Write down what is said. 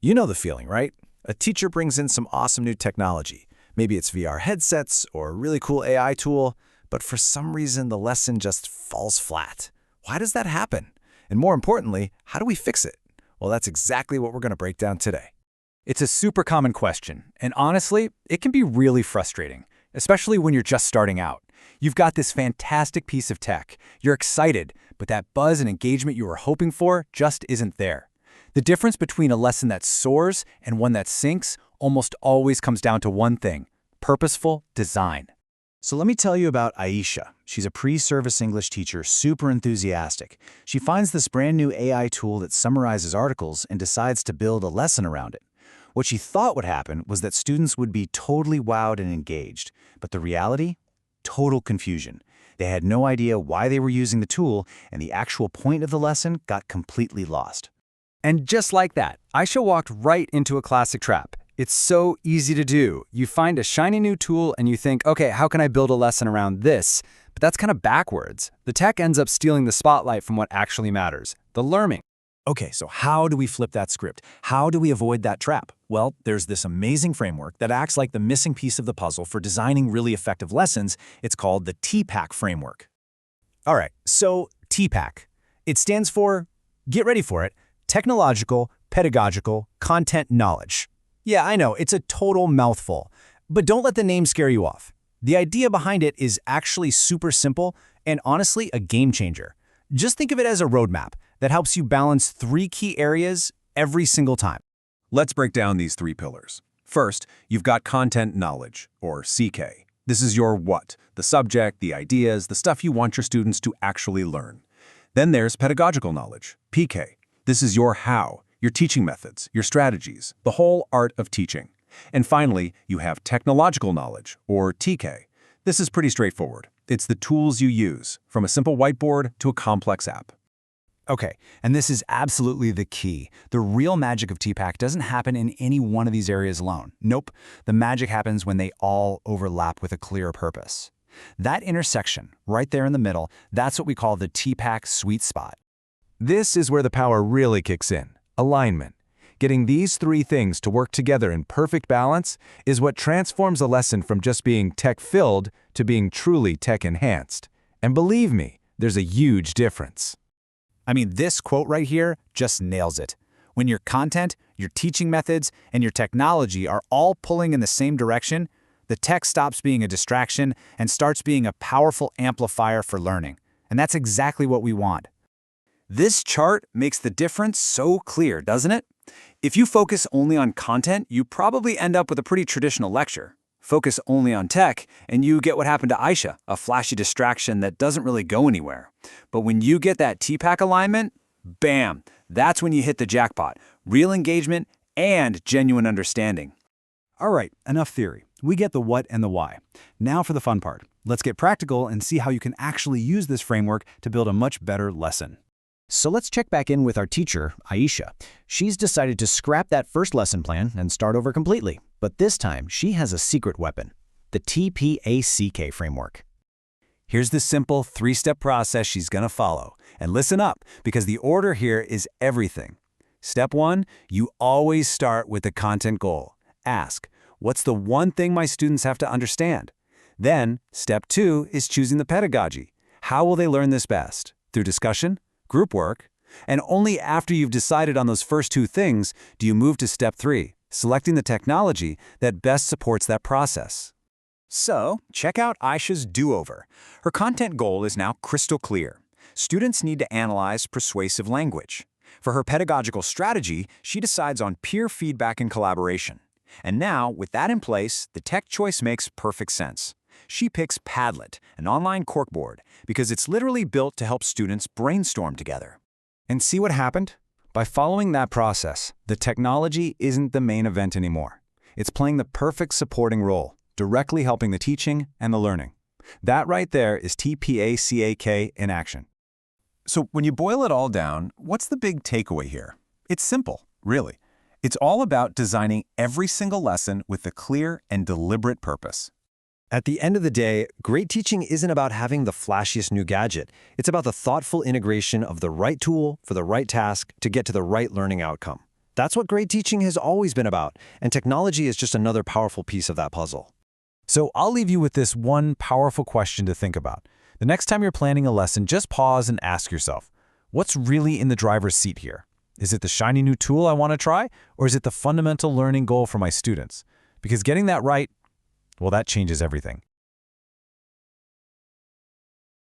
You know the feeling, right? A teacher brings in some awesome new technology. Maybe it's VR headsets or a really cool AI tool, but for some reason the lesson just falls flat. Why does that happen? And more importantly, how do we fix it? Well, that's exactly what we're going to break down today. It's a super common question, and honestly, it can be really frustrating, especially when you're just starting out. You've got this fantastic piece of tech. You're excited, but that buzz and engagement you were hoping for just isn't there. The difference between a lesson that soars and one that sinks almost always comes down to one thing: purposeful design. So let me tell you about Aisha. She's a pre-service English teacher, super enthusiastic. She finds this brand new AI tool that summarizes articles and decides to build a lesson around it. What she thought would happen was that students would be totally wowed and engaged. But the reality? Total confusion. They had no idea why they were using the tool, and the actual point of the lesson got completely lost. And just like that, Aisha walked right into a classic trap. It's so easy to do. You find a shiny new tool and you think, okay, how can I build a lesson around this? But that's kind of backwards. The tech ends up stealing the spotlight from what actually matters: the learning. Okay, so how do we flip that script? How do we avoid that trap? Well, there's this amazing framework that acts like the missing piece of the puzzle for designing really effective lessons. It's called the TPACK framework. All right, so TPACK. It stands for, get ready for it, technological, pedagogical, content knowledge. Yeah, I know, it's a total mouthful, but don't let the name scare you off. The idea behind it is actually super simple and honestly a game changer. Just think of it as a roadmap that helps you balance 3 key areas every single time. Let's break down these 3 pillars. First, you've got content knowledge, or CK. This is your what, the subject, the ideas, the stuff you want your students to actually learn. Then there's pedagogical knowledge, PK. This is your how, your teaching methods, your strategies, the whole art of teaching. And finally, you have technological knowledge, or TK. This is pretty straightforward. It's the tools you use, from a simple whiteboard to a complex app. Okay, and this is absolutely the key. The real magic of TPACK doesn't happen in any one of these areas alone. Nope, the magic happens when they all overlap with a clear purpose. That intersection, right there in the middle, that's what we call the TPACK sweet spot. This is where the power really kicks in: alignment. Getting these 3 things to work together in perfect balance is what transforms a lesson from just being tech-filled to being truly tech-enhanced. And believe me, there's a huge difference. I mean, this quote right here just nails it. When your content, your teaching methods, and your technology are all pulling in the same direction, the tech stops being a distraction and starts being a powerful amplifier for learning. And that's exactly what we want. This chart makes the difference so clear, doesn't it? If you focus only on content, you probably end up with a pretty traditional lecture. Focus only on tech, and you get what happened to Aisha, a flashy distraction that doesn't really go anywhere. But when you get that TPACK alignment, bam, that's when you hit the jackpot: real engagement and genuine understanding. All right, enough theory. We get the what and the why. Now for the fun part. Let's get practical and see how you can actually use this framework to build a much better lesson. So let's check back in with our teacher, Aisha. She's decided to scrap that first lesson plan and start over completely. But this time, she has a secret weapon: the TPACK framework. Here's the simple 3-step process she's going to follow. And listen up, because the order here is everything. Step 1, you always start with the content goal. Ask, what's the one thing my students have to understand? Then, step 2 is choosing the pedagogy. How will they learn this best? Through discussion? Group work? And only after you've decided on those first 2 things do you move to step 3, selecting the technology that best supports that process. So, check out Aisha's do-over. Her content goal is now crystal clear. Students need to analyze persuasive language. For her pedagogical strategy, she decides on peer feedback and collaboration. And now, with that in place, the tech choice makes perfect sense. She picks Padlet, an online corkboard, because it's literally built to help students brainstorm together. And see what happened? By following that process, the technology isn't the main event anymore. It's playing the perfect supporting role, directly helping the teaching and the learning. That right there is TPACK in action. So when you boil it all down, what's the big takeaway here? It's simple, really. It's all about designing every single lesson with a clear and deliberate purpose. At the end of the day, great teaching isn't about having the flashiest new gadget. It's about the thoughtful integration of the right tool for the right task to get to the right learning outcome. That's what great teaching has always been about, and technology is just another powerful piece of that puzzle. So I'll leave you with this one powerful question to think about. The next time you're planning a lesson, just pause and ask yourself, what's really in the driver's seat here? Is it the shiny new tool I want to try, or is it the fundamental learning goal for my students? Because getting that right, well, that changes everything.